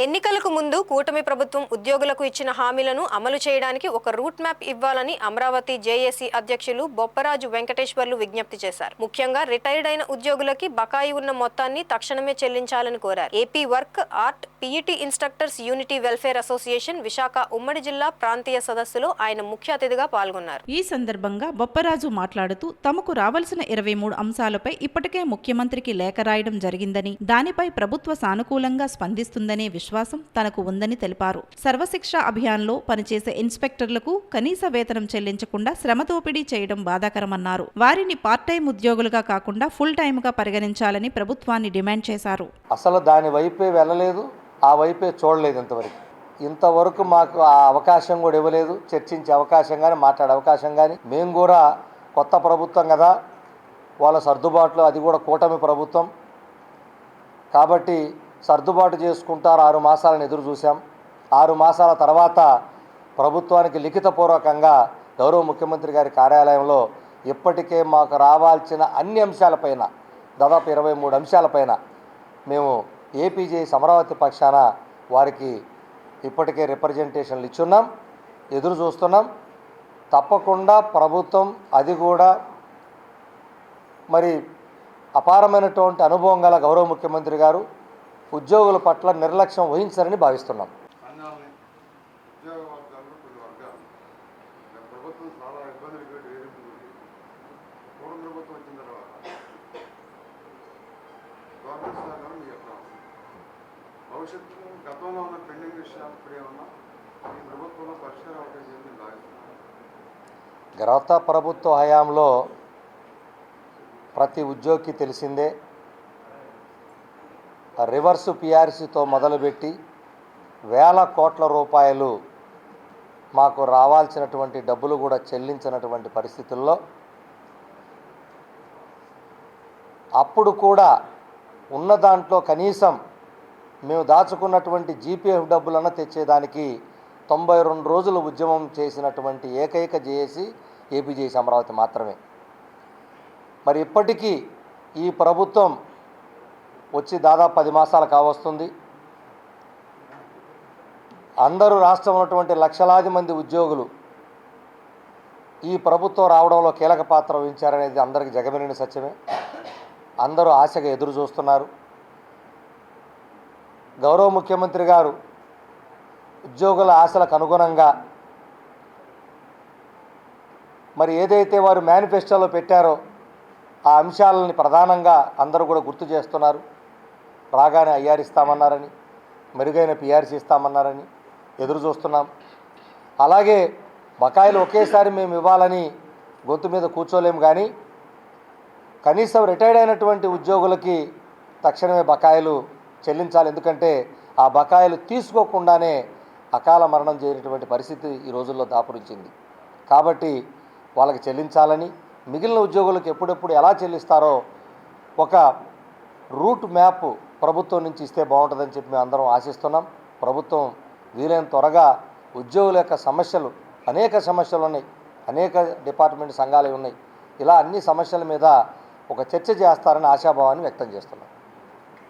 ఎన్నికలకు ముందు కూటమి ప్రభుత్వం ఉద్యోగులకు ఇచ్చిన హామీలను అమలు చేయడానికి ఒక రూట్ మ్యాప్ ఇవ్వాలని అమరావతి జేఏసీ అధ్యక్షులు బొప్పరాజు వెంకటేశ్వర్లు విజ్ఞప్తి చేశారు. ముఖ్యంగా రిటైర్డ్ అయిన ఉద్యోగులకి బకాయి ఉన్న మొత్తాన్ని తక్షణమే చెల్లించాలని కోరారు. AP work, art, PET instructors unity welfare association Visakha ఉమ్మడి జిల్లా ప్రాంతీయ సదస్సులో ఆయన ముఖ్య అతిథిగా పాల్గొన్నారు. ఈ సందర్భంగా బొప్పరాజు మాట్లాడుతూ తమకు రావాల్సిన 23 అంశాలపై ఇప్పటికే ముఖ్యమంత్రికి లేఖ రాయడం జరిగిందని, దానిపై ప్రభుత్వ సానుకూలంగా స్పందిస్తుందనే విశ్వాసం తనకు ఉందని తెలిపారు. సర్వశిక్ష అభియాన్లో పనిచేసే ఇన్స్పెక్టర్లకు కనీస వేతనం చెల్లించకుండా శ్రమ దోపిడీ చేయడం బాధాకరమన్నారు. వారిని పార్ట్ టైం ఉద్యోగులుగా కాకుండా ఫుల్ టైమ్ గా పరిగణించాలని ప్రభుత్వాన్ని డిమాండ్ చేశారు. అసలు దాని వైపే వెళ్ళలేదు, ఆ వైపే చూడలేదు. ఇంతవరకు మాకు ఆ అవకాశం కూడా ఇవ్వలేదు. చర్చించే అవకాశం కానీ, మాట్లాడే అవకాశం కానీ. మేము కూడా కొత్త ప్రభుత్వం కదా, వాళ్ళ సర్దుబాట్లు, అది కూడా కూటమి ప్రభుత్వం కాబట్టి సర్దుబాటు చేసుకుంటారు. 6 మాసాలను ఎదురు చూసాం. 6 మాసాల తర్వాత ప్రభుత్వానికి లిఖితపూర్వకంగా గౌరవ ముఖ్యమంత్రి గారి కార్యాలయంలో ఇప్పటికే మాకు రావాల్సిన అన్ని అంశాలపైన, దాదాపు 23 అంశాలపైన మేము ఏపీజేఎస్ అమరావతి పక్షాన వారికి ఇప్పటికే రిప్రజెంటేషన్లు ఇచ్చున్నాం, ఎదురు చూస్తున్నాం. తప్పకుండా ప్రభుత్వం అది కూడా మరి అపారమైనటువంటి అనుభవం గల గౌరవ ముఖ్యమంత్రి గారు ఉద్యోగుల పట్ల నిర్లక్ష్యం వహించారని భావిస్తున్నాం. గత ప్రభుత్వ హయాంలో ప్రతి ఉద్యోగికి తెలిసిందే, రివర్సు పిఆర్సీతో మొదలుపెట్టి వేల కోట్ల రూపాయలు మాకు రావాల్సినటువంటి డబ్బులు కూడా చెల్లించినటువంటి పరిస్థితుల్లో అప్పుడు కూడా ఉన్న దాంట్లో కనీసం మేము దాచుకున్నటువంటి జీపీఎఫ్ డబ్బులన్నా తెచ్చేదానికి 92 రోజులు ఉద్యమం చేసినటువంటి ఏకైక జేఏసీ ఏపీజేఎస్ అమరావతి మాత్రమే. మరి ఇప్పటికీ ఈ ప్రభుత్వం వచ్చి దాదాపు 10 మాసాలు కావస్తుంది. అందరూ రాష్ట్రంలో ఉన్నటువంటి లక్షలాది మంది ఉద్యోగులు ఈ ప్రభుత్వం రావడంలో కీలక పాత్ర వహించారనేది అందరికీ జగమెరిగిన సత్యమే. అందరూ ఆశగా ఎదురు చూస్తున్నారు. గౌరవ ముఖ్యమంత్రి గారు ఉద్యోగుల ఆశలకు అనుగుణంగా మరి ఏదైతే వారు మేనిఫెస్టోలో పెట్టారో ఆ అంశాలని ప్రధానంగా అందరూ కూడా గుర్తు చేస్తున్నారు. రాగానే ఐఆర్ ఇస్తామన్నారని, మెరుగైన పిఆర్సీ ఇస్తామన్నారని ఎదురు చూస్తున్నాం. అలాగే బకాయిలు ఒకేసారి మేము ఇవ్వాలని గొంతు మీద కూర్చోలేము, కానీ కనీసం రిటైర్డ్ అయినటువంటి ఉద్యోగులకి తక్షణమే బకాయిలు చెల్లించాలి. ఎందుకంటే ఆ బకాయిలు తీసుకోకుండానే అకాల మరణం చేసినటువంటి పరిస్థితి ఈ రోజుల్లో దాపురించింది. కాబట్టి వాళ్ళకి చెల్లించాలని, మిగిలిన ఉద్యోగులకు ఎప్పుడెప్పుడు ఎలా చెల్లిస్తారో ఒక రూట్ మ్యాప్ ప్రభుత్వం నుంచి ఇస్తే బాగుంటుందని చెప్పి మేము అందరం ఆశిస్తున్నాం. ప్రభుత్వం వీలైన త్వరగా ఉద్యోగుల యొక్క సమస్యలు, అనేక సమస్యలు ఉన్నాయి, అనేక డిపార్ట్మెంట్ సంఘాలు ఉన్నాయి, ఇలా అన్ని సమస్యల మీద ఒక చర్చ చేస్తారని ఆశాభావాన్ని వ్యక్తం చేస్తున్నాం.